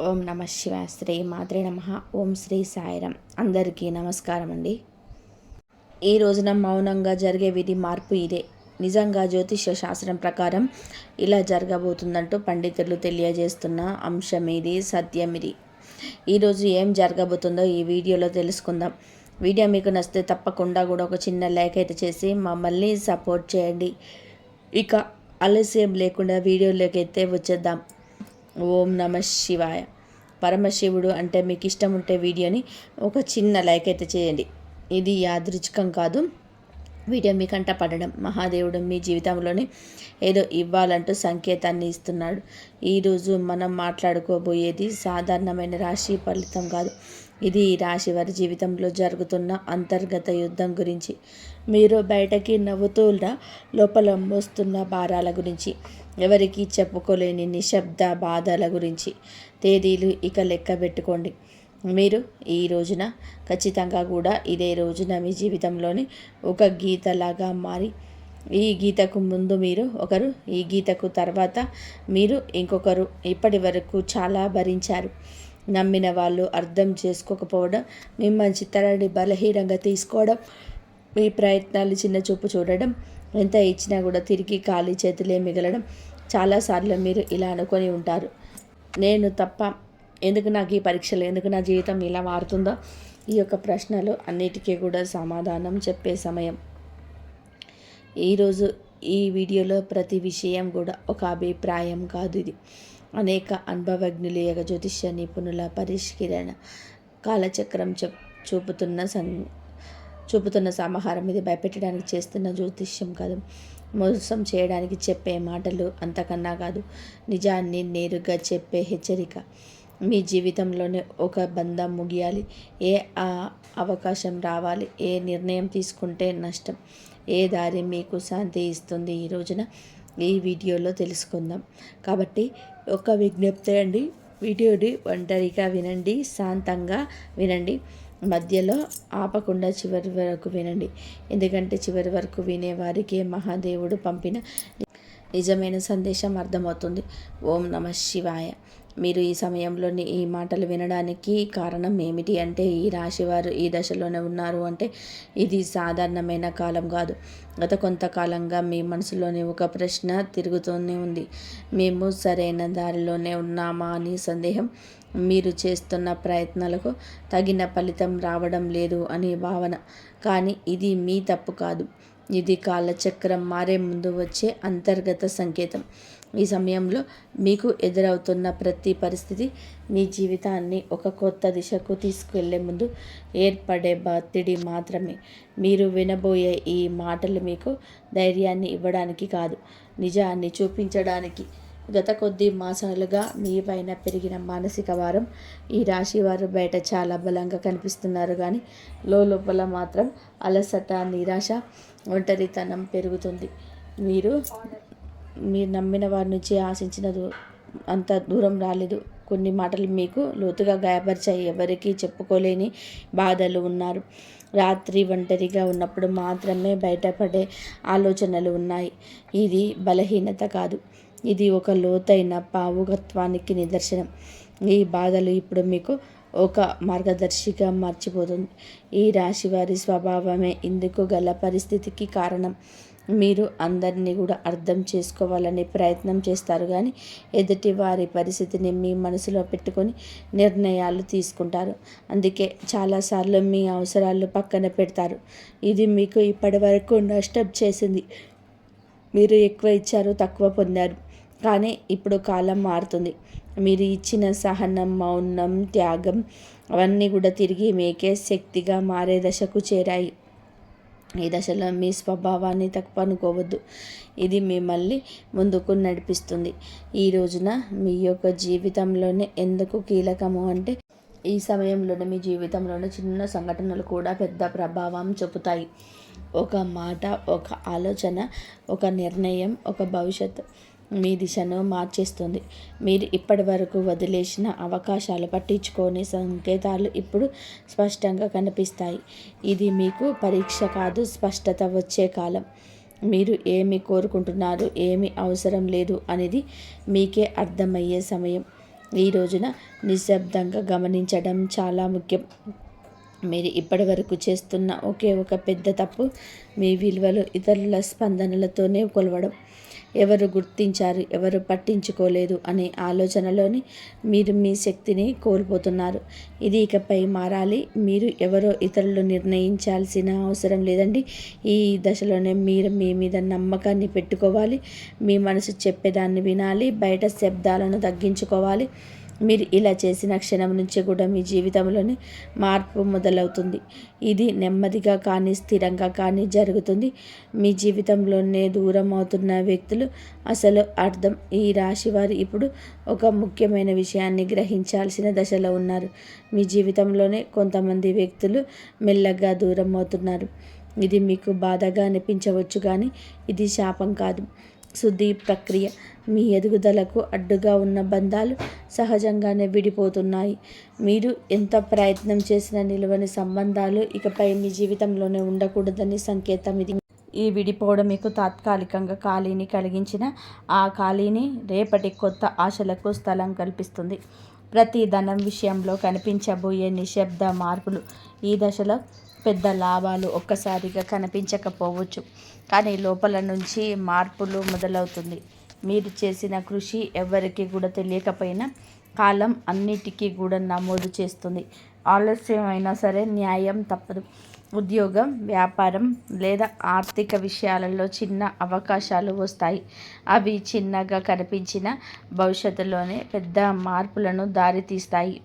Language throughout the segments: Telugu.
ఓం నమ శివాయ. శ్రీ మాత్రే నమ. ఓం శ్రీ సాయిరం. అందరికీ నమస్కారం అండి. ఈ రోజున మౌనంగా జరిగే విధి మార్పు ఇదే. నిజంగా జ్యోతిష్య శాస్త్రం ప్రకారం ఇలా జరగబోతుందంటూ పండితులు తెలియజేస్తున్న అంశం ఇది, సత్యం ఇది. ఈరోజు ఏం జరగబోతుందో ఈ వీడియోలో తెలుసుకుందాం. వీడియో మీకు నచ్చితే తప్పకుండా కూడా ఒక చిన్న లైక్ అయితే చేసి మమ్మల్ని సపోర్ట్ చేయండి. ఇక ఆలస్యం లేకుండా వీడియోలోకి అయితే వచ్చేద్దాం. ఓం నమ శివాయ. పరమశివుడు అంటే మీకు ఇష్టం ఉంటే వీడియోని ఒక చిన్న లైక్ అయితే చేయండి. ఇది యాదృచ్ఛికం కాదు. వీడియో మీ కంట పడడం మహాదేవుడు మీ జీవితంలోనే ఏదో ఇవ్వాలంటూ సంకేతాన్ని ఇస్తున్నాడు. ఈరోజు మనం మాట్లాడుకోబోయేది సాధారణమైన రాశి ఫలితం కాదు. ఇది ఈ రాశి వారి జీవితంలో జరుగుతున్న అంతర్గత యుద్ధం గురించి, మీరు బయటకి నవ్వుతూ లోపల మోస్తున్న భారాల గురించి, ఎవరికి చెప్పుకోలేని నిశ్శబ్ద బాధల గురించి. తేదీలు ఇక లెక్క పెట్టుకోండి. మీరు ఈ రోజున ఖచ్చితంగా కూడా ఇదే రోజున మీ జీవితంలోని ఒక గీతలాగా మారి, ఈ గీతకు ముందు మీరు ఒకరు, ఈ గీతకు తర్వాత మీరు ఇంకొకరు. ఇప్పటి వరకు చాలా భరించారు. నమ్మిన వాళ్ళు అర్థం చేసుకోకపోవడం, మిమ్మల్ని చిత్తరాన్ని బలహీనంగా తీసుకోవడం, మీ ప్రయత్నాలు చిన్న చూపు చూడడం, ఎంత ఇచ్చినా కూడా తిరిగి ఖాళీ చేతులే మిగలడం. చాలాసార్లు మీరు ఇలా అనుకొని ఉంటారు, నేను తప్ప, ఎందుకు నాకు ఈ పరీక్షలు, ఎందుకు నా జీవితం ఇలా మారుతుందో. ఈ యొక్క ప్రశ్నలు అన్నిటికీ కూడా సమాధానం చెప్పే సమయం. ఈరోజు ఈ వీడియోలో ప్రతి విషయం కూడా ఒక అభిప్రాయం కాదు. ఇది అనేక అనుభవజ్ఞుల జ్యోతిష్య నిపుణుల పరిష్కరణ కాలచక్రం చూపుతున్న సమాహారం. ఇది భయపెట్టడానికి చేస్తున్న జ్యోతిష్యం కాదు, మోసం చేయడానికి చెప్పే మాటలు అంతకన్నా కాదు. నిజాన్ని నేరుగా చెప్పే హెచ్చరిక. మీ జీవితంలోనే ఒక బంధం ముగియాలి, ఏ అవకాశం రావాలి, ఏ నిర్ణయం తీసుకుంటే నష్టం, ఏ దారి మీకు శాంతి ఇస్తుంది, ఈ రోజున ఈ వీడియోలో తెలుసుకుందాం. కాబట్టి ఒక విజ్ఞప్తి అండి, వీడియోని ఒంటరిగా వినండి, శాంతంగా వినండి, మధ్యలో ఆపకుండా చివరి వరకు వినండి. ఎందుకంటే చివరి వరకు వినేవారికి మహాదేవుడు పంపిన నిజమైన సందేశం అర్థమవుతుంది. ఓం నమ శివాయ. మీరు ఈ సమయంలోని ఈ మాటలు వినడానికి కారణం ఏమిటి అంటే, ఈ రాశివారు ఈ దశలోనే ఉన్నారు అంటే ఇది సాధారణమైన కాలం కాదు. గత కొంతకాలంగా మీ మనసులోని ఒక ప్రశ్న తిరుగుతూనే ఉంది. మేము సరైన దారిలోనే ఉన్నామా అని సందేహం, మీరు చేస్తున్న ప్రయత్నాలకు తగిన ఫలితం రావడం లేదు అని భావన. కానీ ఇది మీ తప్పు కాదు, ఇది కాలచక్రం మారే ముందు వచ్చే అంతర్గత సంకేతం. ఈ సమయంలో మీకు ఎదురవుతున్న ప్రతి పరిస్థితి మీ జీవితాన్ని ఒక కొత్త దిశకు తీసుకువెళ్లే ముందు ఏర్పడే ఒత్తిడి మాత్రమే. మీరు వినబోయే ఈ మాటలు మీకు ధైర్యాన్ని ఇవ్వడానికి కాదు, నిజాన్ని చూపించడానికి. గత కొద్ది మాసాలుగా మీ పైన పెరిగిన మానసిక భారం. ఈ రాశి వారు బయట చాలా బలంగా కనిపిస్తున్నారు, కానీ లోపల మాత్రం అలసట, నిరాశ, ఒంటరితనం పెరుగుతుంది. మీరు నమ్మిన వారి నుంచి ఆశించిన అంత దూరం రాలేదు. కొన్ని మాటలు మీకు లోతుగా గాయపరిచాయి. ఎవరికీ చెప్పుకోలేని బాధలు ఉన్నారు. రాత్రి ఒంటరిగా ఉన్నప్పుడు మాత్రమే బయటపడే ఆలోచనలు ఉన్నాయి. ఇది బలహీనత కాదు, ఇది ఒక లోతైన పావుగత్వానికి నిదర్శనం. ఈ బాధలు ఇప్పుడు మీకు ఒక మార్గదర్శిగా మర్చిపోతుంది. ఈ రాశి వారి స్వభావమే ఇందుకు గల పరిస్థితికి కారణం. మీరు అందరినీ కూడా అర్థం చేసుకోవాలని ప్రయత్నం చేస్తారు, కానీ ఎదుటి వారి పరిస్థితిని మీ మనసులో పెట్టుకొని నిర్ణయాలు తీసుకుంటారు. అందుకే చాలాసార్లు మీ అవసరాలు పక్కన పెడతారు. ఇది మీకు ఇప్పటి వరకు నష్టం చేసింది. మీరు ఎక్కువ ఇచ్చారు, తక్కువ పొందారు. కానీ ఇప్పుడు కాలం మారుతుంది. మీరు ఇచ్చిన సహనం, మౌనం, త్యాగం అవన్నీ కూడా తిరిగి మీకే శక్తిగా మారే దశకు చేరాయి. ఈ దశలో మీ స్వభావాన్ని తక్కువ అనుకోవద్దు, ఇది మిమ్మల్ని ముందుకు నడిపిస్తుంది. ఈ రోజున మీ యొక్క జీవితంలోనే ఎందుకు కీలకము అంటే, ఈ సమయంలోనే మీ జీవితంలోని చిన్న సంఘటనలు కూడా పెద్ద ప్రభావం చూపుతాయి. ఒక మాట, ఒక ఆలోచన, ఒక నిర్ణయం, ఒక భవిష్యత్తు మీ దిశను మార్చేస్తుంది. మీరు ఇప్పటి వరకు వదిలేసిన అవకాశాలు, పట్టించుకోని సంకేతాలు ఇప్పుడు స్పష్టంగా కనిపిస్తాయి. ఇది మీకు పరీక్ష కాదు, స్పష్టత వచ్చే కాలం. మీరు ఏమి కోరుకుంటున్నారు, ఏమి అవసరం లేదు అనేది మీకే అర్థమయ్యే సమయం. ఈ రోజున నిశ్శబ్దంగా గమనించడం చాలా ముఖ్యం. మీరు ఇప్పటివరకు చేస్తున్న ఒకే ఒక పెద్ద తప్పు మీ విలువలు ఇతరుల స్పందనలతోనే కొలవడం. ఎవరు గుర్తించారు, ఎవరు పట్టించుకోలేదు అనే ఆలోచనలోని మీరు మీ శక్తిని కోల్పోతున్నారు. ఇది ఇకపై మారాలి. మీరు ఎవరో ఇతరులు నిర్ణయించాల్సిన అవసరం లేదండి. ఈ దశలోనే మీరు మీ మీద నమ్మకాన్ని పెట్టుకోవాలి. మీ మనసు చెప్పేదాన్ని వినాలి. బయట శబ్దాలను తగ్గించుకోవాలి. మీరు ఇలా చేసిన క్షణం నుంచి కూడా మీ జీవితంలోని మార్పు మొదలవుతుంది. ఇది నెమ్మదిగా కానీ స్థిరంగా కానీ జరుగుతుంది. మీ జీవితంలోనే దూరం అవుతున్న వ్యక్తులు అసలు అర్థం. ఈ రాశి వారు ఇప్పుడు ఒక ముఖ్యమైన విషయాన్ని గ్రహించాల్సిన దశలో ఉన్నారు. మీ జీవితంలోనే కొంతమంది వ్యక్తులు మెల్లగా దూరం అవుతున్నారు. ఇది మీకు బాధగా అనిపించవచ్చు, కానీ ఇది శాపం కాదు, శుద్ధి ప్రక్రియ. మీ ఎదుగుదలకు అడ్డుగా ఉన్న బంధాలు సహజంగానే విడిపోతున్నాయి. మీరు ఎంత ప్రయత్నం చేసినా నిలువని సంబంధాలు ఇకపై మీ జీవితంలోనే ఉండకూడదని సంకేతం ఇది. ఈ విడిపోవడం మీకు తాత్కాలికంగా ఖాళీని కలిగించిన ఆ ఖాళీని రేపటి కొత్త ఆశలకు స్థలం కల్పిస్తుంది. ప్రతి ధనం విషయంలో కనిపించబోయే నిశ్శబ్ద మార్పులు ఈ దశలో పెద్ద లాభాలు ఒక్కసారిగా కనిపించకపోవచ్చు, కానీ లోపల నుంచి మార్పులు మొదలవుతుంది. మీరు చేసిన కృషి ఎవరికి కూడా తెలియకపోయినా కాలం అన్నిటికీ కూడా నమోదు చేస్తుంది. ఆలస్యం అయినా సరే న్యాయం తప్పదు. ఉద్యోగం, వ్యాపారం లేదా ఆర్థిక విషయాలలో చిన్న అవకాశాలు వస్తాయి. అవి చిన్నగా కనిపించిన భవిష్యత్తులోనే పెద్ద మార్పులను దారితీస్తాయి.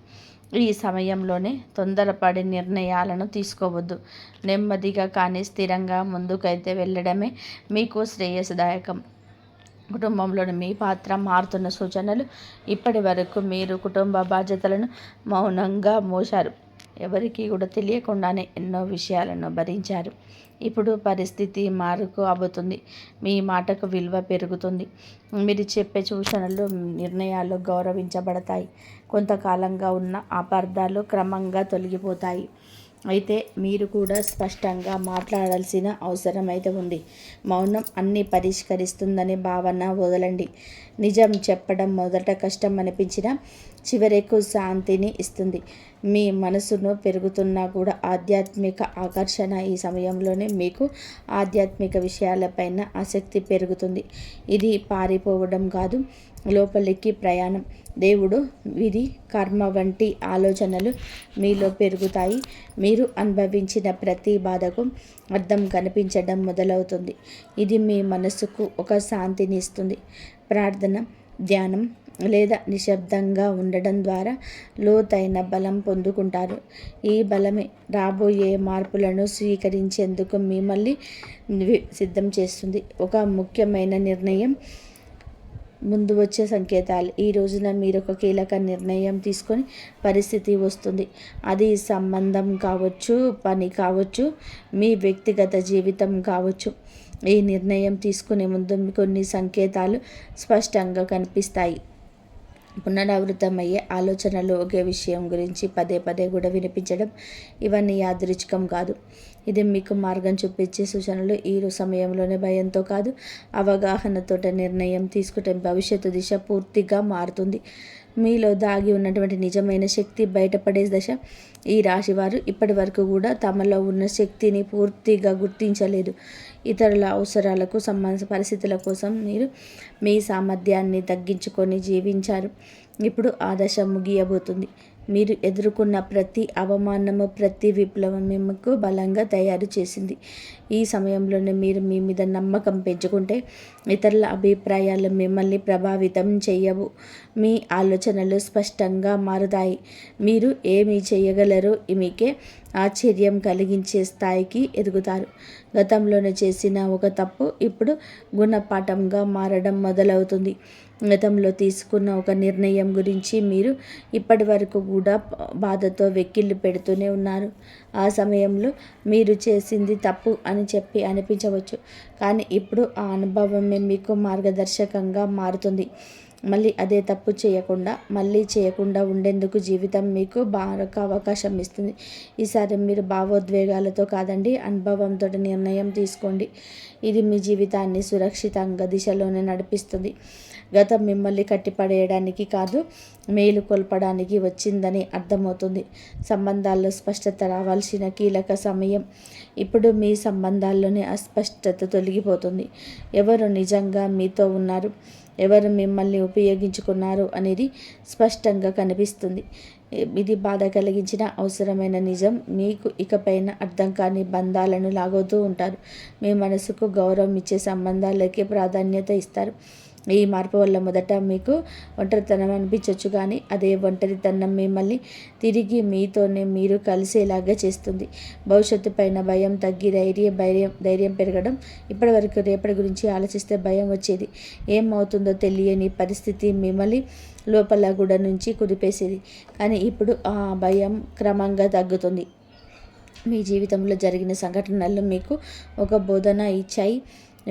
ఈ సమయంలోనే తొందరపడి నిర్ణయాలను తీసుకోవద్దు. నెమ్మదిగా కానీ స్థిరంగా ముందుకైతే వెళ్ళడమే మీకు శ్రేయస్దాయకం. కుటుంబంలోని మీ పాత్ర మారుతున్న సూచనలు. ఇప్పటి వరకు మీరు కుటుంబ బాధ్యతలను మౌనంగా మోశారు. ఎవరికీ కూడా తెలియకుండానే ఎన్నో విషయాలను భరించారు. ఇప్పుడు పరిస్థితి మారుకు అబ్బుతుంది. మీ మాటకు విలువ పెరుగుతుంది. మీరు చెప్పే సూచనలు, నిర్ణయాలు గౌరవించబడతాయి. కొంతకాలంగా ఉన్న అపార్థాలు క్రమంగా తొలగిపోతాయి. అయితే మీరు కూడా స్పష్టంగా మాట్లాడాల్సిన అవసరం అయితే ఉంది. మౌనం అన్నీ పరిష్కరిస్తుందనే భావన వదలండి. నిజం చెప్పడం మొదట కష్టం అనిపించినా చివరకు శాంతిని ఇస్తుంది. మీ మనసును పెరుగుతున్నా కూడా ఆధ్యాత్మిక ఆకర్షణ. ఈ సమయంలోనే మీకు ఆధ్యాత్మిక విషయాలపైన ఆసక్తి పెరుగుతుంది. ఇది పారిపోవడం కాదు, లోపలికి ప్రయాణం. దేవుడు, విధి, కర్మ వంటి ఆలోచనలు మీలో పెరుగుతాయి. మీరు అనుభవించిన ప్రతి బాధకు అర్థం కనిపించడం మొదలవుతుంది. ఇది మీ మనసుకు ఒక శాంతిని ఇస్తుంది. ప్రార్థన, ధ్యానం లేదా నిశ్శబ్దంగా ఉండడం ద్వారా లోతైన బలం పొందుకుంటారు. ఈ బలమే రాబోయే మార్పులను స్వీకరించేందుకు మిమ్మల్ని సిద్ధం చేస్తుంది. ఒక ముఖ్యమైన నిర్ణయం ముందు వచ్చే సంకేతాలు. ఈ రోజున మీరు ఒక కీలక నిర్ణయం తీసుకొని పరిస్థితి వస్తుంది. అది సంబంధం కావచ్చు, పని కావచ్చు, మీ వ్యక్తిగత జీవితం కావచ్చు. ఈ నిర్ణయం తీసుకునే ముందు కొన్ని సంకేతాలు స్పష్టంగా కనిపిస్తాయి. పునరావృతమయ్యే ఆలోచనలు, ఒకే విషయం గురించి పదే పదే కూడా వినిపించడం, ఇవన్నీ యాదృచ్ఛికం కాదు. ఇది మీకు మార్గం చూపించే సూచనలు. ఈ సమయంలోనే భయంతో కాదు, అవగాహనతో నిర్ణయం తీసుకుంటే భవిష్యత్తు దిశ పూర్తిగా మారుతుంది. మీలో దాగి ఉన్నటువంటి నిజమైన శక్తి బయటపడే దశ. ఈ రాశివారు ఇప్పటి వరకు కూడా తమలో ఉన్న శక్తిని పూర్తిగా గుర్తించలేదు. ఇతరుల అవసరాలకు సంబంధించిన పరిస్థితుల కోసం మీరు మీ సామర్థ్యాన్ని తగ్గించుకొని జీవించారు. ఇప్పుడు ఆ దశ ముగియబోతుంది. మీరు ఎదుర్కొన్న ప్రతి అవమానము, ప్రతి విప్లవం మీకు బలంగా తయారు చేసింది. ఈ సమయంలోనే మీరు మీ మీద నమ్మకం పెంచుకుంటే ఇతరుల అభిప్రాయాలు మిమ్మల్ని ప్రభావితం చేయవు. మీ ఆలోచనలు స్పష్టంగా మారుతాయి. మీరు ఏమి చేయగలరో మీకే ఆశ్చర్యం కలిగించే స్థాయికి ఎదుగుతారు. గతంలోనే చేసిన ఒక తప్పు ఇప్పుడు గుణపాఠంగా మారడం మొదలవుతుంది. గతంలో తీసుకున్న ఒక నిర్ణయం గురించి మీరు ఇప్పటి వరకు కూడా బాధతో వెక్కిళ్ళు పెడుతూనే ఉన్నారు. ఆ సమయంలో మీరు చేసింది తప్పు అని చెప్పి అనిపించవచ్చు, కానీ ఇప్పుడు ఆ అనుభవమే మీకు మార్గదర్శకంగా మారుతుంది. మళ్ళీ అదే తప్పు చేయకుండా ఉండేందుకు జీవితం మీకు మరొక అవకాశం ఇస్తుంది. ఈసారి మీరు భావోద్వేగాలతో కాదండి, అనుభవంతో నిర్ణయం తీసుకోండి. ఇది మీ జీవితాన్ని సురక్షితంగా దిశలోనే నడిపిస్తుంది. గతం మిమ్మల్ని కట్టిపడేయడానికి కాదు, మేలు కొల్పడానికి వచ్చిందని అర్థమవుతుంది. సంబంధాల్లో స్పష్టత రావాల్సిన కీలక సమయం. ఇప్పుడు మీ సంబంధాల్లోనే అస్పష్టత తొలగిపోతుంది. ఎవరు నిజంగా మీతో ఉన్నారు, ఎవరు మిమ్మల్ని ఉపయోగించుకున్నారు అనేది స్పష్టంగా కనిపిస్తుంది. ఇది బాధ కలిగించిన అవసరమైన నిజం. మీకు ఇకపైన అర్థం కాని బంధాలను లాగవుతూ ఉంటారు. మీ మనసుకు గౌరవం ఇచ్చే సంబంధాలకే ప్రాధాన్యత ఇస్తారు. ఈ మార్పు వల్ల మొదట మీకు ఒంటరితనం అనిపించవచ్చు, కానీ అదే ఒంటరితనం మిమ్మల్ని తిరిగి మీతోనే మీరు కలిసేలాగా చేస్తుంది. భవిష్యత్తు పైన భయం తగ్గి ధైర్యం పెరగడం. ఇప్పటివరకు రేపటి గురించి ఆలోచిస్తే భయం వచ్చేది. ఏమవుతుందో తెలియని పరిస్థితి మిమ్మల్ని లోపల గుడ నుంచి కుదిపేసేది. కానీ ఇప్పుడు ఆ భయం క్రమంగా తగ్గుతుంది. మీ జీవితంలో జరిగిన సంఘటనలు మీకు ఒక బోధన ఇచ్చాయి.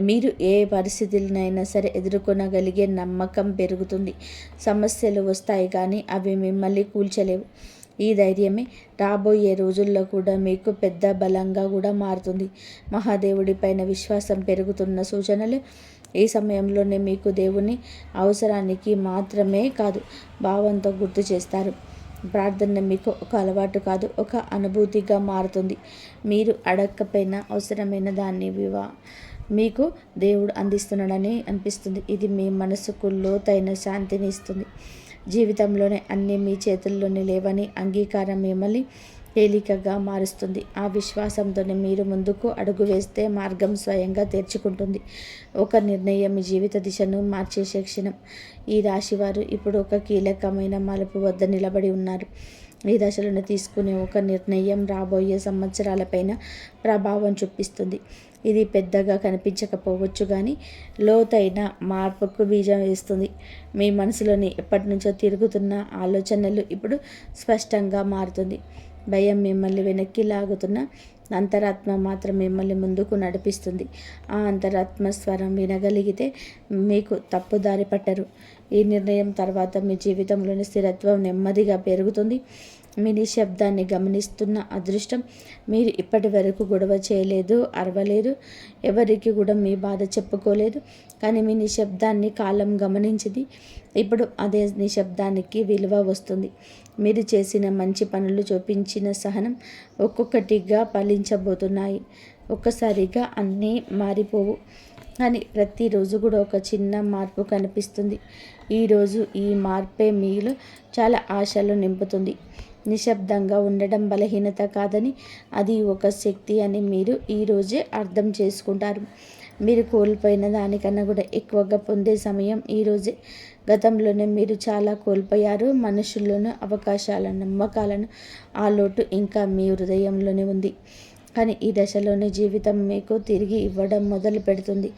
మీరు ఏ పరిస్థితులనైనా సరే ఎదుర్కొనగలిగే నమ్మకం పెరుగుతుంది. సమస్యలు వస్తాయి, కానీ అవి మిమ్మల్ని కూల్చలేవు. ఈ ధైర్యమే రాబోయే రోజుల్లో కూడా మీకు పెద్ద బలంగా కూడా మారుతుంది. మహాదేవుడి పైన విశ్వాసం పెరుగుతున్న సూచనలు. ఈ సమయంలోనే మీకు దేవుని అవసరానికి మాత్రమే కాదు, భావంతో గుర్తు చేస్తారు. ప్రార్థన మీకు ఒక అలవాటు కాదు, ఒక అనుభూతిగా మారుతుంది. మీరు అడగకపోయినా అవసరమైన దాన్ని మీకు దేవుడు అందిస్తున్నాడని అనిపిస్తుంది. ఇది మీ మనసుకు లోతైన శాంతిని ఇస్తుంది. జీవితంలోనే అన్నీ మీ చేతుల్లోనే లేవని అంగీకారం మిమ్మల్ని తేలికగా మారుస్తుంది. ఆ విశ్వాసంతోనే మీరు ముందుకు అడుగు వేస్తే మార్గం స్వయంగా తెరుచుకుంటుంది. ఒక నిర్ణయం మీ జీవిత దిశను మార్చేసే క్షణం. ఈ రాశివారు ఇప్పుడు ఒక కీలకమైన మలుపు వద్ద నిలబడి ఉన్నారు. ఈ దశలను తీసుకునే ఒక నిర్ణయం రాబోయే సంవత్సరాలపైన ప్రభావం చూపిస్తుంది. ఇది పెద్దగా కనిపించకపోవచ్చు, కానీ లోతైన మార్పుకు బీజం వేస్తుంది. మీ మనసులోని ఎప్పటి నుంచో తిరుగుతున్న ఆలోచనలు ఇప్పుడు స్పష్టంగా మారుతుంది. భయం మిమ్మల్ని వెనక్కి లాగుతున్న అంతరాత్మ మాత్రం మిమ్మల్ని ముందుకు నడిపిస్తుంది. ఆ అంతరాత్మ స్వరం వినగలిగితే మీకు తప్పుదారి పట్టరు. ఈ నిర్ణయం తర్వాత మీ జీవితంలోని స్థిరత్వం నెమ్మదిగా పెరుగుతుంది. మీ నిశ్శబ్దాన్ని గమనిస్తున్న అదృష్టం. మీరు ఇప్పటి వరకు గొడవ చేయలేదు, అరవలేదు, ఎవరికి కూడా మీ బాధ చెప్పుకోలేదు, కానీ మీ నిశ్శబ్దాన్ని కాలం గమనించింది. ఇప్పుడు అదే నిశ్శబ్దానికి విలువ వస్తుంది. మీరు చేసిన మంచి పనులు, చూపించిన సహనం ఒక్కొక్కటిగా ఫలించబోతున్నాయి. ఒక్కసారిగా అన్నీ మారిపోవు, కానీ ప్రతిరోజు కూడా ఒక చిన్న మార్పు కనిపిస్తుంది. ఈరోజు ఈ మార్పే మీలో చాలా ఆశలు నింపుతుంది. నిశ్శబ్దంగా ఉండడం బలహీనత కాదని, అది ఒక శక్తి అని మీరు ఈరోజే అర్థం చేసుకుంటారు. మీరు కోల్పోయిన దానికన్నా కూడా ఎక్కువగా పొందే సమయం ఈరోజే. గతంలోనే మీరు చాలా కోల్పోయారు, మనుషుల్లోనూ, అవకాశాలను, నమ్మకాలను. ఆ లోటు ఇంకా మీ హృదయంలోనే ఉంది. కానీ ఈ దశలోనే జీవితం మీకు తిరిగి ఇవ్వడం మొదలు పెడుతుంది.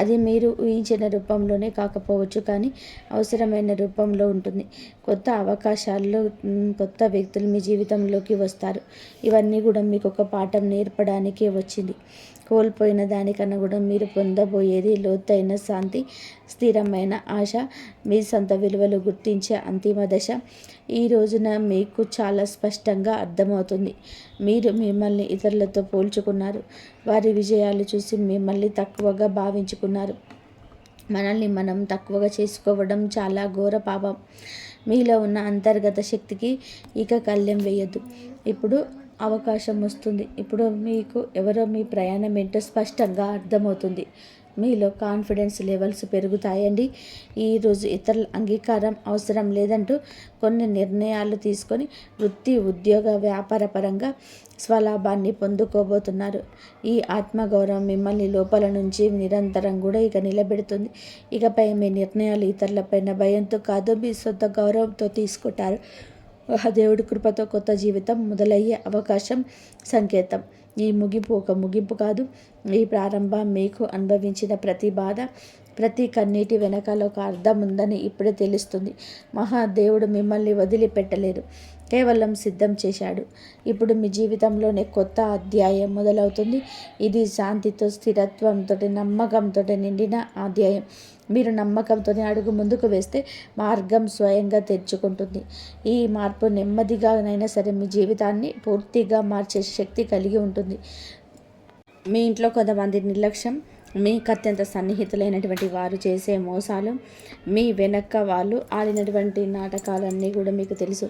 అది మీరు ఊహించిన రూపంలోనే కాకపోవచ్చు, కానీ అవసరమైన రూపంలో ఉంటుంది. కొత్త అవకాశాల్లో కొత్త వ్యక్తులు మీ జీవితంలోకి వస్తారు. ఇవన్నీ కూడా మీకు ఒక పాఠం నేర్పడానికే వచ్చింది. కోల్పోయిన దానికన్నా కూడా మీరు పొందబోయేది లోతైన శాంతి, స్థిరమైన ఆశ, మీ సొంత విలువలు గుర్తించే అంతిమ దశ. ఈ రోజున మీకు చాలా స్పష్టంగా అర్థమవుతుంది. మీరు మిమ్మల్ని ఇతరులతో పోల్చుకున్నారు, వారి విజయాలు చూసి మిమ్మల్ని తక్కువగా భావించుకున్నారు. మనల్ని మనం తక్కువగా చేసుకోవడం చాలా ఘోర పాపం. మీలో ఉన్న అంతర్గత శక్తికి ఇక కళ్ళెం వేయద్దు. ఇప్పుడు అవకాశం వస్తుంది. ఇప్పుడు మీకు ఎవరో మీ ప్రయాణం ఏంటో స్పష్టంగా అర్థమవుతుంది. మీలో కాన్ఫిడెన్స్ లెవెల్స్ పెరుగుతాయండి. ఈరోజు ఇతరుల అంగీకారం అవసరం లేదంటూ కొన్ని నిర్ణయాలు తీసుకొని వృత్తి, ఉద్యోగ, వ్యాపార పరంగా స్వలాభాన్ని పొందుకోబోతున్నారు. ఈ ఆత్మగౌరవం మిమ్మల్ని లోపల నుంచి నిరంతరం కూడా ఇక నిలబెడుతుంది. ఇకపై మీ నిర్ణయాలు ఇతరులపైన భయంతో కాదు, మీ సొంత గౌరవంతో తీసుకుంటారు. దేవుడి కృపతో కొత్త జీవితం మొదలయ్యే అవకాశం సంకేతం. ఈ ముగింపు ఒక ముగింపు కాదు, ఈ ప్రారంభం. మీకు అనుభవించిన ప్రతి బాధ, ప్రతి కన్నీటి వెనకాల ఒక అర్థం ఉందని ఇప్పుడే తెలుస్తుంది. మహాదేవుడు మిమ్మల్ని వదిలిపెట్టలేదు, కేవలం సిద్ధం చేశాడు. ఇప్పుడు మీ జీవితంలోనే కొత్త అధ్యాయం మొదలవుతుంది. ఇది శాంతితో, స్థిరత్వంతో, నమ్మకంతో నిండిన అధ్యాయం. మీరు నమ్మకంతో అడుగు ముందుకు వేస్తే మార్గం స్వయంగా తెరుచుకుంటుంది. ఈ మార్పు నెమ్మదిగానైనా సరే మీ జీవితాన్ని పూర్తిగా మార్చే శక్తి కలిగి ఉంటుంది. మీ ఇంట్లో కొంతమంది నిర్లక్ష్యం, మీకు అత్యంత సన్నిహితులైనటువంటి వారు చేసే మోసాలు, మీ వెనక వాళ్ళు ఆడినటువంటి నాటకాలన్నీ కూడా మీకు తెలుసు.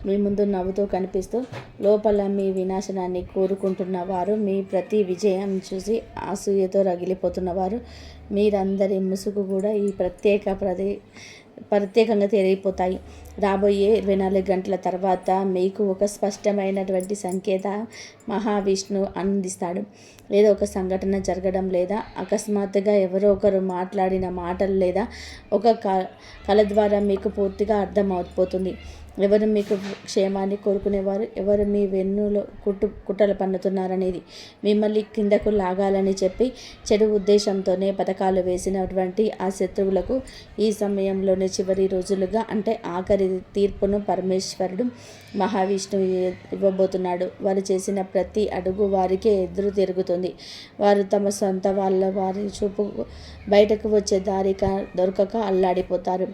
మీ ముందు నవ్వుతూ కనిపిస్తూ లోపల మీ వినాశనాన్ని కోరుకుంటున్న వారు, మీ ప్రతి విజయం చూసి అసూయతో రగిలిపోతున్నవారు, మీరందరి ముసుగు కూడా ఈ ప్రత్యేకంగా తెలియపోతాయి. రాబోయే 24 గంటల తర్వాత మీకు ఒక స్పష్టమైనటువంటి సంకేత మహావిష్ణువు అందిస్తాడు. ఏదో ఒక సంఘటన జరగడం, లేదా అకస్మాత్తుగా ఎవరో ఒకరు మాట్లాడిన మాటలు, లేదా ఒక కళ ద్వారా మీకు పూర్తిగా అర్థం అయిపోతుంది ఎవరు మీకు క్షేమాన్ని కోరుకునేవారు, ఎవరు మీ వెన్నులో కుట్రలు పన్నుతున్నారనేది. మిమ్మల్ని కిందకు లాగాలని చెప్పి చెడు ఉద్దేశంతోనే పథకాలు వేసినటువంటి ఆ శత్రువులకు ఈ సమయంలోనే చివరి రోజులుగా, అంటే ఆఖరి తీర్పును పరమేశ్వరుడు మహావిష్ణువు ఇవ్వబోతున్నాడు. వారు చేసిన ప్రతి అడుగు వారికే ఎదురు తిరుగుతుంది. వారు తమ సొంత వారి చూపు బయటకు వచ్చే దారి దొరకక అల్లాడిపోతారు.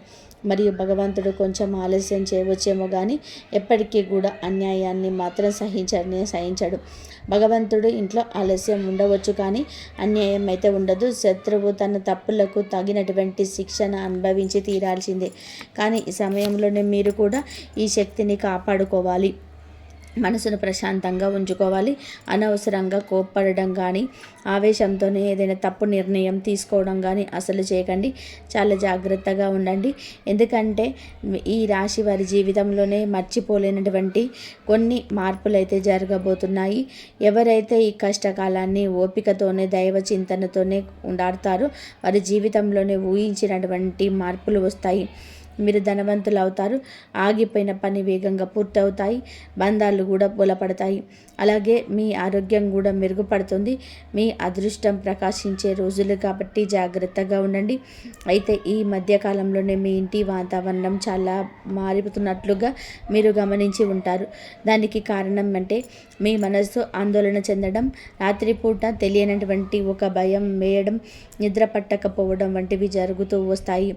మరియు భగవంతుడు కొంచెం ఆలస్యం చేయవచ్చేమో కానీ ఎప్పటికీ కూడా అన్యాయాన్ని మాత్రం సహించడు. భగవంతుడు ఇంట్లో ఆలస్యం ఉండవచ్చు కానీ అన్యాయం అయితే ఉండదు. శత్రువు తన తప్పులకు తగినటువంటి శిక్షణ అనుభవించి తీరాల్సిందే. కానీ ఈ సమయంలోనే మీరు కూడా ఈ శక్తిని కాపాడుకోవాలి. మనసును ప్రశాంతంగా ఉంచుకోవాలి. అనవసరంగా కోప్పడడం కానీ, ఆవేశంతోనే ఏదైనా తప్పు నిర్ణయం తీసుకోవడం కానీ అసలు చేయకండి. చాలా జాగ్రత్తగా ఉండండి. ఎందుకంటే ఈ రాశి వారి జీవితంలోనే మర్చిపోలేనటువంటి కొన్ని మార్పులు అయితే జరగబోతున్నాయి. ఎవరైతే ఈ కష్టకాలాన్ని ఓపికతోనే, దైవ చింతనతోనే ఉండాడతారో వారి జీవితంలోనే ఊహించినటువంటి మార్పులు వస్తాయి. మీరు ధనవంతులు అవుతారు. ఆగిపోయిన పని వేగంగా పూర్తవుతాయి. బంధాలు కూడా బలపడతాయి. అలాగే మీ ఆరోగ్యం కూడా మెరుగుపడుతుంది. మీ అదృష్టం ప్రకాశించే రోజులు కాబట్టి జాగ్రత్తగా ఉండండి. అయితే ఈ మధ్యకాలంలోనే మీ ఇంటి వాతావరణం చాలా మారిపోతున్నట్లుగా మీరు గమనించి ఉంటారు. దానికి కారణం అంటే మీ మనసు ఆందోళన చెందడం, రాత్రిపూట తెలియనటువంటి ఒక భయం వేయడం, నిద్ర పట్టకపోవడం వంటివి జరుగుతూ వస్తాయి.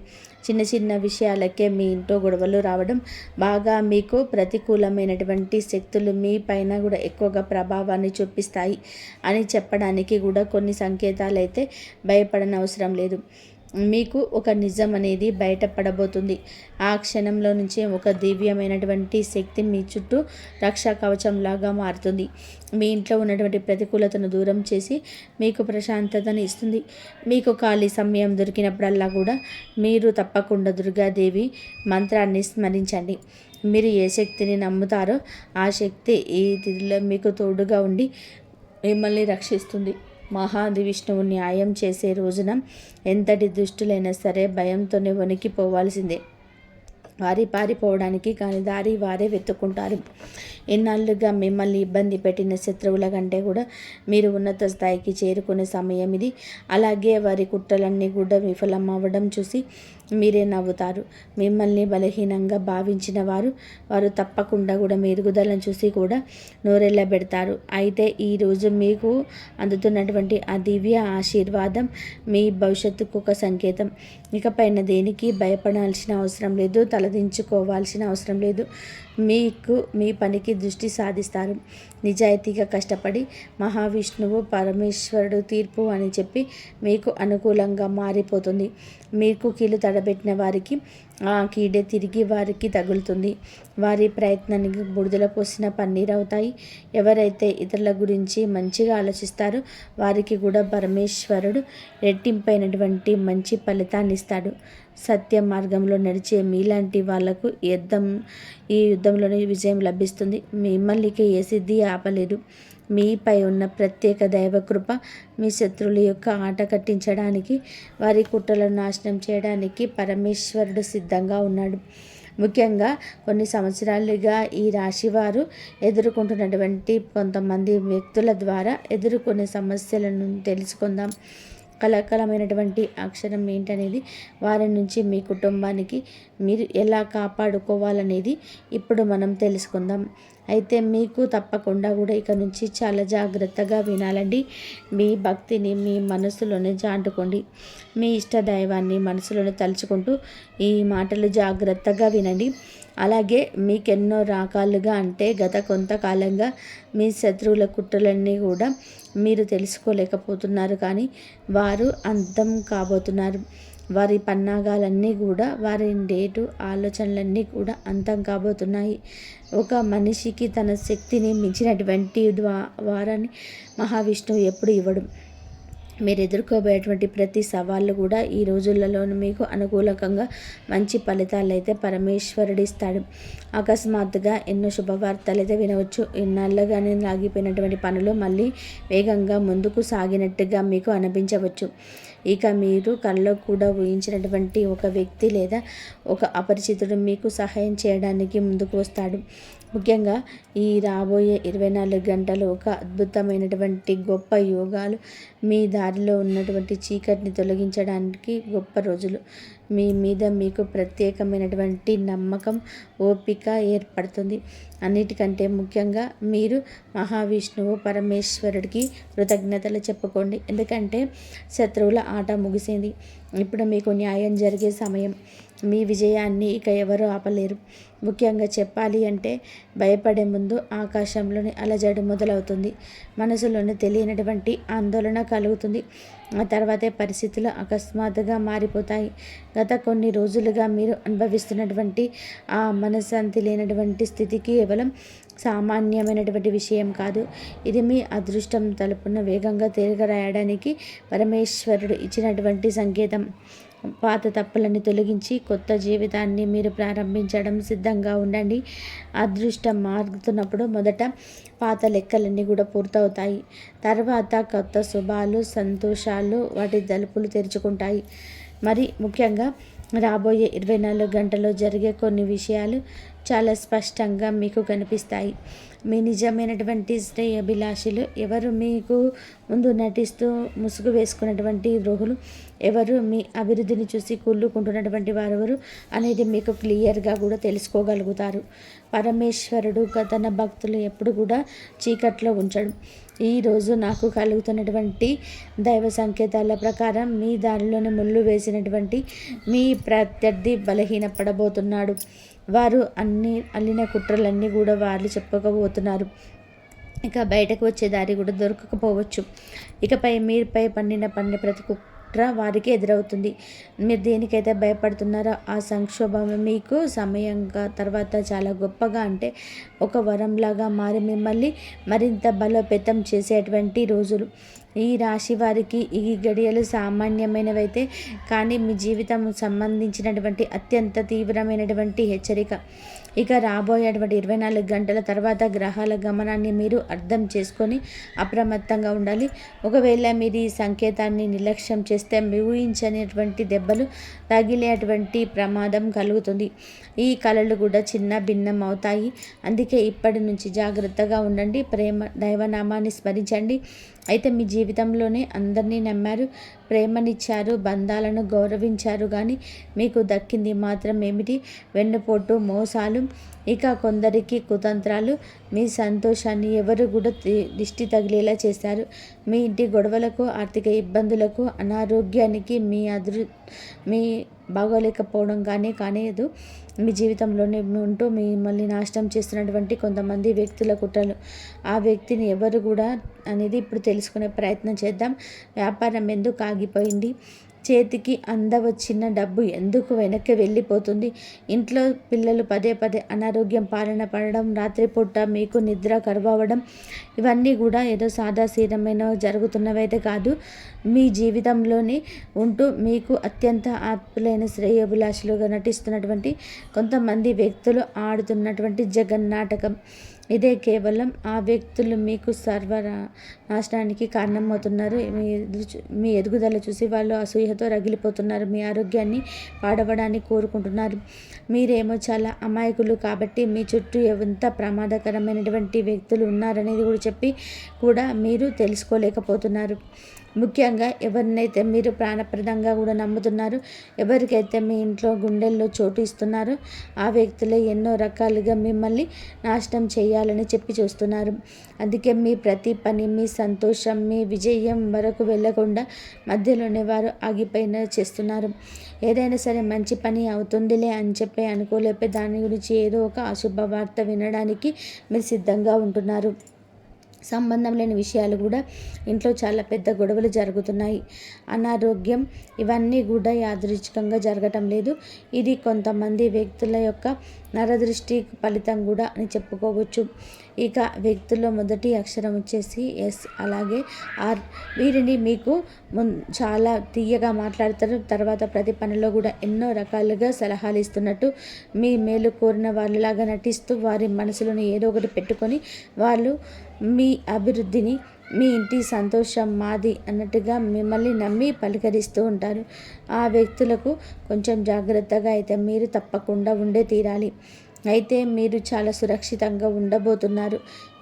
చిన్న చిన్న విషయాలకే మీ ఇంట్లో గొడవలు రావడం, బాగా మీకు ప్రతికూలమైనటువంటి శక్తులు మీ పైన కూడా ఎక్కువగా ప్రభావాన్ని చూపిస్తాయి అని చెప్పడానికి కూడా కొన్ని సంకేతాలు అయితే భయపడనవసరం లేదు. మీకు ఒక నిజం అనేది బయటపడబోతుంది. ఆ క్షణంలో నుంచే ఒక దివ్యమైనటువంటి శక్తి మీ చుట్టూ రక్షా కవచంలాగా మారుతుంది. మీ ఇంట్లో ఉన్నటువంటి ప్రతికూలతను దూరం చేసి మీకు ప్రశాంతతను ఇస్తుంది. మీకు ఖాళీ సమయం దొరికినప్పుడల్లా కూడా మీరు తప్పకుండా దుర్గాదేవి మంత్రాన్ని స్మరించండి. మీరు ఏ శక్తిని నమ్ముతారో ఆ శక్తి ఈ తిథిలో మీకు తోడుగా ఉండి మిమ్మల్ని రక్షిస్తుంది. మహాది విష్ణువు న్యాయం చేసే రోజున ఎంతటి దుష్టులైనా సరే భయంతోనే వణికిపోవాల్సిందే. వారి పారిపోవడానికి కానీ దారి వారే వెతుక్కుంటారు. ఎన్నాళ్ళుగా మిమ్మల్ని ఇబ్బంది పెట్టిన శత్రువుల కంటే కూడా మీరు ఉన్నత స్థాయికి చేరుకునే సమయం ఇది. అలాగే వారి కుట్రలన్నీ కూడా విఫలం అవ్వడం చూసి మీరే నవ్వుతారు. మిమ్మల్ని బలహీనంగా భావించిన వారు తప్పకుండా కూడా మీ ఎదుగుదలను చూసి కూడా నోరెళ్ళబెడతారు. అయితే ఈరోజు మీకు అందుతున్నటువంటి ఆ దివ్య ఆశీర్వాదం మీ భవిష్యత్తుకు ఒక సంకేతం. ఇకపైన దేనికి భయపడాల్సిన అవసరం లేదు, తలదించుకోవాల్సిన అవసరం లేదు. మీకు మీ పనికి దృష్టి సాధిస్తారు. నిజాయితీగా కష్టపడి మహావిష్ణువు పరమేశ్వరుడు తీర్పు అని చెప్పి మీకు అనుకూలంగా మారిపోతుంది. మీకు కీలు తడబెట్టిన వారికి ఆ కీడే తిరిగి వారికి తగులుతుంది. వారి ప్రయత్నానికి బుడిదల పోసిన పన్నీరు అవుతాయి. ఎవరైతే ఇతరుల గురించి మంచిగా ఆలోచిస్తారో వారికి కూడా పరమేశ్వరుడు రెట్టింపైనటువంటి మంచి ఫలితాన్ని ఇస్తాడు. సత్య మార్గంలో నడిచే మీలాంటి వాళ్లకు ఈ యుద్ధంలోనే విజయం లభిస్తుంది. మిమ్మల్ని ఏ సిద్ధి ఆపలేదు. మీపై ఉన్న ప్రత్యేక దైవకృప మీ శత్రువుల యొక్క ఆట కట్టించడానికి, వారి కుట్రలను నాశనం చేయడానికి పరమేశ్వరుడు సిద్ధంగా ఉన్నాడు. ముఖ్యంగా కొన్ని సంవత్సరాలుగా ఈ రాశివారు ఎదుర్కొంటున్నటువంటి కొంతమంది వ్యక్తుల ద్వారా ఎదుర్కొనే సమస్యలను తెలుసుకుందాం. కలకలమైనటువంటి అక్షరం ఏంటనేది వారి నుంచి మీ కుటుంబానికి, మీరు ఎలా కాపాడుకోవాలనేది ఇప్పుడు మనం తెలుసుకుందాం. అయితే మీకు తప్పకుండా కూడా ఇక నుంచి చాలా జాగ్రత్తగా వినాలండి. మీ భక్తిని మీ మనసులోనే చాటుకోండి. మీ ఇష్ట దైవాన్ని మనసులోనే తలుచుకుంటూ ఈ మాటలు జాగ్రత్తగా వినండి. అలాగే మీకెన్నో రకాలుగా అంటే గత కొంతకాలంగా మీ శత్రువుల కుట్రలన్నీ కూడా మీరు తెలుసుకోలేకపోతున్నారు, కానీ వారు అంతం కాబోతున్నారు. వారి పన్నాగాలన్నీ కూడా, వారి ఆలోచనలన్నీ కూడా అంతం కాబోతున్నాయి. ఒక మనిషికి తన శక్తిని మించినటువంటి వారాన్ని మహావిష్ణువు ఎప్పుడు ఇవ్వడు. మీరు ఎదుర్కోబోయేటువంటి ప్రతి సవాళ్ళు కూడా ఈ రోజులలోనూ మీకు అనుకూలంగా మంచి ఫలితాలు అయితే పరమేశ్వరుడు ఇస్తాడు. అకస్మాత్తుగా ఎన్నో శుభవార్తలు అయితే వినవచ్చు. ఇన్నాళ్ళుగానే ఆగిపోయినటువంటి పనులు మళ్ళీ వేగంగా ముందుకు సాగినట్టుగా మీకు అనిపించవచ్చు. ఇక మీరు కల్లో కూడా ఊహించినటువంటి ఒక వ్యక్తి లేదా ఒక అపరిచితుడు మీకు సహాయం చేయడానికి ముందుకు వస్తాడు. ముఖ్యంగా ఈ రాబోయే 24 గంటలు ఒక అద్భుతమైనటువంటి గొప్ప యోగాలు, మీ దారిలో ఉన్నటువంటి చీకటిని తొలగించడానికి గొప్ప రోజులు. మీ మీద మీకు ప్రత్యేకమైనటువంటి నమ్మకం, ఓపిక ఏర్పడుతుంది. అన్నిటికంటే ముఖ్యంగా మీరు మహావిష్ణువు పరమేశ్వరుడికి కృతజ్ఞతలు చెప్పుకోండి. ఎందుకంటే శత్రువుల ఆట ముగిసింది. ఇప్పుడు మీకు న్యాయం జరిగే సమయం. మీ విజయాన్ని ఇక ఎవరు ఆపలేరు. ముఖ్యంగా చెప్పాలి అంటే భయపడే ముందు ఆకాశంలోని అలజడి మొదలవుతుంది. మనసులోని తెలియనటువంటి ఆందోళన కలుగుతుంది. ఆ తర్వాతే పరిస్థితులు అకస్మాత్తుగా మారిపోతాయి. గత కొన్ని రోజులుగా మీరు అనుభవిస్తున్నటువంటి ఆ మనశ్శాంతి లేనటువంటి స్థితి కేవలం సామాన్యమైనటువంటి విషయం కాదు. ఇది మీ అదృష్టం తలుపున వేగంగా తిరగరాయడానికి పరమేశ్వరుడు ఇచ్చినటువంటి సంకేతం. పాత తప్పులని తొలగించి కొత్త జీవితాన్ని మీరు ప్రారంభించడం సిద్ధంగా ఉండండి. అదృష్టం మారుతున్నప్పుడు మొదట పాత లెక్కలన్నీ కూడా పూర్తవుతాయి. తర్వాత కొత్త శుభాలు, సంతోషాలు వాటి తలుపులు తెరుచుకుంటాయి. మరి ముఖ్యంగా రాబోయే 24 గంటల్లో జరిగే కొన్ని విషయాలు చాలా స్పష్టంగా మీకు కనిపిస్తాయి. మీ నిజమైనటువంటి శ్రేయోభిలాషులు ఎవరు, మీకు ముందు నటిస్తూ ముసుగు వేసుకున్నటువంటి ద్రోహులు ఎవరు, మీ అభివృద్ధిని చూసి కుళ్ళుకుంటున్నటువంటి వారెవరు అనేది మీకు క్లియర్గా కూడా తెలుసుకోగలుగుతారు. పరమేశ్వరుడు తన భక్తులు ఎప్పుడు కూడా చీకట్లో ఉంచడు. ఈరోజు నాకు కలుగుతున్నటువంటి దైవ సంకేతాల ప్రకారం మీ దారిలోని ముళ్ళు వేసినటువంటి మీ ప్రత్యర్థి బలహీనపడబోతున్నాడు. వారు అల్లిన కుట్రలన్నీ కూడా వాళ్ళు చెప్పకపోతున్నారు. ఇక బయటకు వచ్చే దారి కూడా దొరకకపోవచ్చు. ఇకపై మీపై పన్నిన ప్రతి కుట్ర వారికి ఎదురవుతుంది. మీరు దేనికైతే భయపడుతున్నారో ఆ సంక్షోభం మీకు సమయంగా తర్వాత చాలా గొప్పగా, అంటే ఒక వరంలాగా మారి మిమ్మల్ని మరింత బలోపేతం చేసేటువంటి రోజులు. ఈ రాశి వారికి ఈ గడియలు సామాన్యమైనవైతే కానీ మీ జీవితం సంబంధించినటువంటి అత్యంత తీవ్రమైనటువంటి హెచ్చరిక. ఇక రాబోయేటువంటి 24 గంటల తర్వాత గ్రహాల గమనాన్ని మీరు అర్థం చేసుకొని అప్రమత్తంగా ఉండాలి. ఒకవేళ మీరు ఈ సంకేతాన్ని నిర్లక్ష్యం చేస్తే ఊహించనిటువంటి దెబ్బలు తగిలేటువంటి ప్రమాదం కలుగుతుంది. ఈ కళలు కూడా చిన్న భిన్నం అవుతాయి. అందుకే ఇప్పటి నుంచి జాగ్రత్తగా ఉండండి. దైవనామాన్ని స్మరించండి. అయితే మీ జీవితంలోనే అందరినీ నమ్మారు, ప్రేమనిచ్చారు, బంధాలను గౌరవించారు, కానీ మీకు దక్కింది మాత్రం ఏమిటి? వెన్నుపోటు, మోసాలు, ఇక కొందరికి కుతంత్రాలు. మీ సంతోషాన్ని ఎవరు కూడా దిష్టి తగిలేలా చేశారు. మీ ఇంటి గొడవలకు, ఆర్థిక ఇబ్బందులకు, అనారోగ్యానికి మీ బాగోలేకపోవడం కానేదు. మీ జీవితంలోనే ఉంటూ మిమ్మల్ని నాశనం చేస్తున్నటువంటి కొంతమంది వ్యక్తుల కుట్రలు. ఆ వ్యక్తిని ఎవరు కూడా అనేది ఇప్పుడు తెలుసుకునే ప్రయత్నం చేద్దాం. వ్యాపారం ఎందుకు ఆగిపోయింది? చేతికి అందవచ్చిన డబ్బు ఎందుకు వెనక్కి వెళ్ళిపోతుంది? ఇంట్లో పిల్లలు పదే అనారోగ్యం పాలన పడడం, రాత్రిపూట మీకు నిద్ర కరువవడం, ఇవన్నీ కూడా ఏదో సాదాసీదమైన జరుగుతున్నవైతే కాదు. మీ జీవితంలోని ఉంటూ మీకు అత్యంత ఆత్మలైన శ్రేయోభిలాషులుగా నటిస్తున్నటువంటి కొంతమంది వ్యక్తులు ఆడుతున్నటువంటి జగన్నాటకం. ఇదే కేవలం ఆ వ్యక్తులు మీకు నాశనానికి కారణమవుతున్నారు. మీ ఎదుగుదల చూసి వాళ్ళు అసూయతో రగిలిపోతున్నారు. మీ ఆరోగ్యాన్ని పాడవడానికి కోరుకుంటున్నారు. మీరేమో చాలా అమాయకులు కాబట్టి మీ చుట్టూ ఎంత ప్రమాదకరమైనటువంటి వ్యక్తులు ఉన్నారనేది కూడా చెప్పి కూడా మీరు తెలుసుకోలేకపోతున్నారు. ముఖ్యంగా ఎవరినైతే మీరు ప్రాణప్రదంగా కూడా నమ్ముతున్నారు, ఎవరికైతే మీ ఇంట్లో గుండెల్లో చోటు ఇస్తున్నారో ఆ వ్యక్తులే ఎన్నో రకాలుగా మిమ్మల్ని నాశనం చేయాలని చెప్పి చూస్తున్నారు. అందుకే మీ ప్రతి పని, మీ సంతోషం, మీ విజయం వరకు వెళ్ళకుండా మధ్యలోనే వారు ఆగిపోయిన చేస్తున్నారు. ఏదైనా సరే మంచి పని అవుతుందిలే అని చెప్పి అనుకోలేపే దాని గురించి ఏదో ఒక అశుభ వార్త వినడానికి మీరు సిద్ధంగా ఉంటున్నారు. సంబంధం లేని విషయాలు కూడా ఇంట్లో చాలా పెద్ద గొడవలు జరుగుతున్నాయి. అనారోగ్యం ఇవన్నీ కూడా యాదృచ్ఛికంగా జరగటం లేదు. ఇది కొంతమంది వ్యక్తుల యొక్క నరదృష్టి ఫలితం కూడా అని చెప్పుకోవచ్చు. ఇక వ్యక్తుల్లో మొదటి అక్షరం వచ్చేసి ఎస్, అలాగే ఆర్. వీరిని మీకు చాలా తీయగా మాట్లాడతారు. తర్వాత ప్రతి పనిలో కూడా ఎన్నో రకాలుగా సలహాలు ఇస్తున్నట్టు, మీ మేలు కోరిన వాళ్ళలాగా నటిస్తూ వారి మనసులోని ఏదో ఒకటి పెట్టుకొని వాళ్ళు మీ అభివృద్ధిని, మీ ఇంటి సంతోషం మాది అన్నట్టుగా మిమ్మల్ని నమ్మి పలకరిస్తూ ఉంటారు. ఆ వ్యక్తులకు కొంచెం జాగ్రత్తగా అయితే మీరు తప్పకుండా ఉండే తీరాలి. అయితే మీరు చాలా సురక్షితంగా ఉండబోతున్నారు.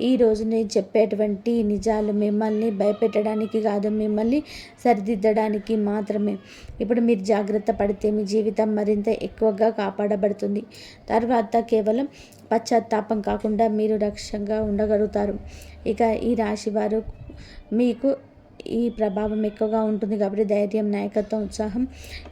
ఈరోజు నేను చెప్పేటువంటి నిజాలు మిమ్మల్ని భయపెట్టడానికి కాదు, మిమ్మల్ని సరిదిద్దడానికి మాత్రమే. ఇప్పుడు మీరు జాగ్రత్త పడితే మీ జీవితం మరింత ఎక్కువగా కాపాడబడుతుంది. తర్వాత కేవలం పశ్చాత్తాపం కాకుండా మీరు రక్షంగా ఉండగలుగుతారు. ఇక ఈ రాశి వారు మీకు ఈ ప్రభావం ఎక్కువగా ఉంటుంది కాబట్టి ధైర్యం, నాయకత్వం, ఉత్సాహం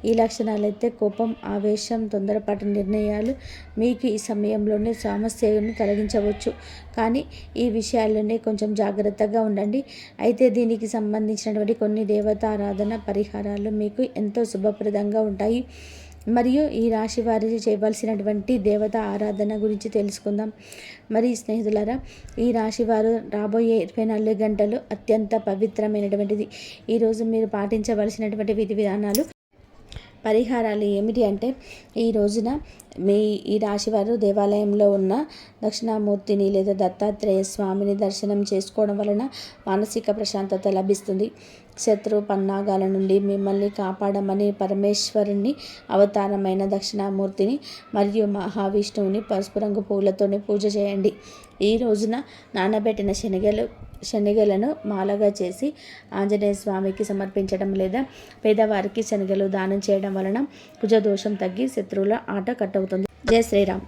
ఈ లక్షణాలు అయితే కోపం, ఆవేశం, తొందరపాటు నిర్ణయాలు మీకు ఈ సమయంలోనే సమస్యను తొలగించవచ్చు. కానీ ఈ విషయాల్లోనే కొంచెం జాగ్రత్తగా ఉండండి. అయితే దీనికి సంబంధించినటువంటి కొన్ని దేవతారాధన పరిహారాలు మీకు ఎంతో శుభప్రదంగా ఉంటాయి. మరియు ఈ రాశి వారి చేయవలసినటువంటి దేవత ఆరాధన గురించి తెలుసుకుందాం. మరి స్నేహితులారా, ఈ రాశి వారు రాబోయే 24 గంటలు అత్యంత పవిత్రమైనటువంటిది. ఈరోజు మీరు పాటించవలసినటువంటి విధి విధానాలు, పరిహారాలు ఏమిటి అంటే, ఈ రోజున ఈ రాశివారు దేవాలయంలో ఉన్న దక్షిణామూర్తిని లేదా దత్తాత్రేయ స్వామిని దర్శనం చేసుకోవడం వలన మానసిక ప్రశాంతత లభిస్తుంది. శత్రు పన్నాగాల నుండి మిమ్మల్ని కాపాడమని పరమేశ్వరుని అవతారమైన దక్షిణామూర్తిని మరియు మహావిష్ణువుని పసుపు రంగు పూలతోనే పూజ చేయండి. ఈ రోజున నానబెట్టిన శనగలను మాలగా చేసి ఆంజనేయ స్వామికి సమర్పించడం లేదా పేదవారికి శనగలు దానం చేయడం వలన కుజదోషం తగ్గి శత్రువుల ఆట కట్టవుతుంది. జై శ్రీరామ్.